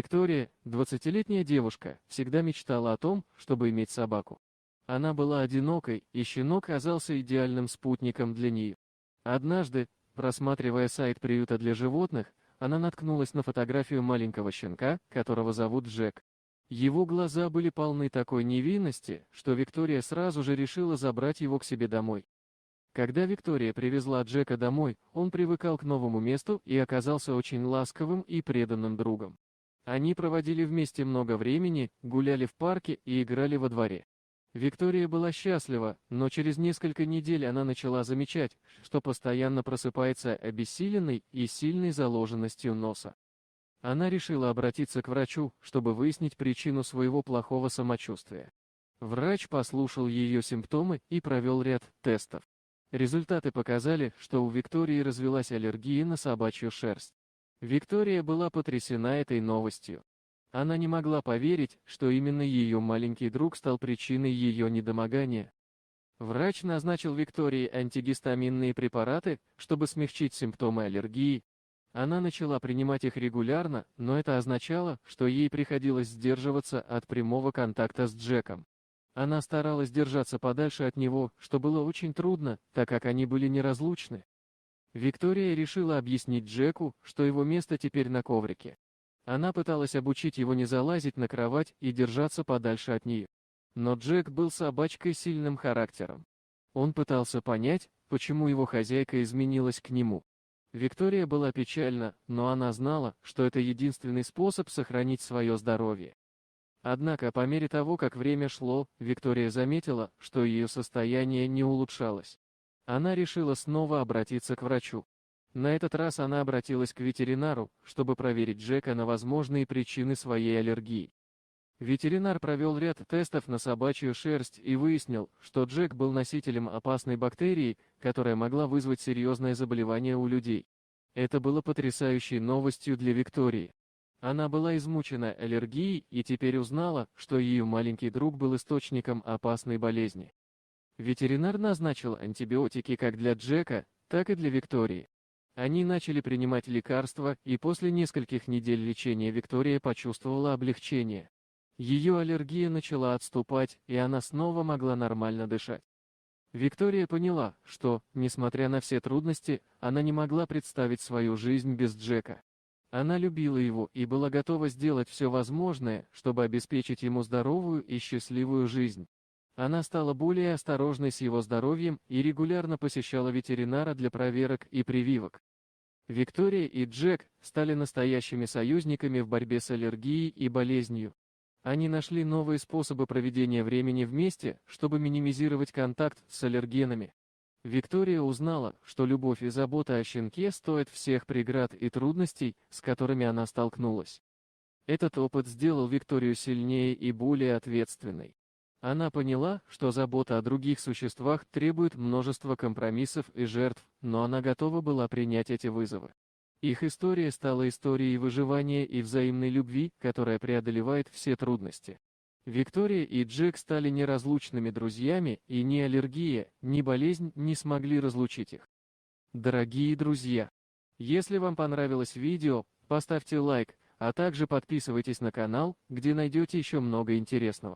Виктория, 20-летняя девушка, всегда мечтала о том, чтобы иметь собаку. Она была одинокой, и щенок оказался идеальным спутником для нее. Однажды, просматривая сайт приюта для животных, она наткнулась на фотографию маленького щенка, которого зовут Джек. Его глаза были полны такой невинности, что Виктория сразу же решила забрать его к себе домой. Когда Виктория привезла Джека домой, он привыкал к новому месту и оказался очень ласковым и преданным другом. Они проводили вместе много времени, гуляли в парке и играли во дворе. Виктория была счастлива, но через несколько недель она начала замечать, что постоянно просыпается обессиленной и сильной заложенностью носа. Она решила обратиться к врачу, чтобы выяснить причину своего плохого самочувствия. Врач послушал ее симптомы и провел ряд тестов. Результаты показали, что у Виктории развилась аллергия на собачью шерсть. Виктория была потрясена этой новостью. Она не могла поверить, что именно ее маленький друг стал причиной ее недомогания. Врач назначил Виктории антигистаминные препараты, чтобы смягчить симптомы аллергии. Она начала принимать их регулярно, но это означало, что ей приходилось сдерживаться от прямого контакта с Джеком. Она старалась держаться подальше от него, что было очень трудно, так как они были неразлучны. Виктория решила объяснить Джеку, что его место теперь на коврике. Она пыталась обучить его не залазить на кровать и держаться подальше от нее. Но Джек был собачкой с сильным характером. Он пытался понять, почему его хозяйка изменилась к нему. Виктория была печальна, но она знала, что это единственный способ сохранить свое здоровье. Однако по мере того, как время шло, Виктория заметила, что ее состояние не улучшалось. Она решила снова обратиться к врачу. На этот раз она обратилась к ветеринару, чтобы проверить Джека на возможные причины своей аллергии. Ветеринар провел ряд тестов на собачью шерсть и выяснил, что Джек был носителем опасной бактерии, которая могла вызвать серьезное заболевание у людей. Это было потрясающей новостью для Виктории. Она была измучена аллергией и теперь узнала, что ее маленький друг был источником опасной болезни. Ветеринар назначил антибиотики как для Джека, так и для Виктории. Они начали принимать лекарства, и после нескольких недель лечения Виктория почувствовала облегчение. Ее аллергия начала отступать, и она снова могла нормально дышать. Виктория поняла, что, несмотря на все трудности, она не могла представить свою жизнь без Джека. Она любила его и была готова сделать все возможное, чтобы обеспечить ему здоровую и счастливую жизнь. Она стала более осторожной с его здоровьем и регулярно посещала ветеринара для проверок и прививок. Виктория и Джек стали настоящими союзниками в борьбе с аллергией и болезнью. Они нашли новые способы проведения времени вместе, чтобы минимизировать контакт с аллергенами. Виктория узнала, что любовь и забота о щенке стоят всех преград и трудностей, с которыми она столкнулась. Этот опыт сделал Викторию сильнее и более ответственной. Она поняла, что забота о других существах требует множества компромиссов и жертв, но она готова была принять эти вызовы. Их история стала историей выживания и взаимной любви, которая преодолевает все трудности. Виктория и Джек стали неразлучными друзьями, и ни аллергия, ни болезнь не смогли разлучить их. Дорогие друзья, если вам понравилось видео, поставьте лайк, а также подписывайтесь на канал, где найдете еще много интересного.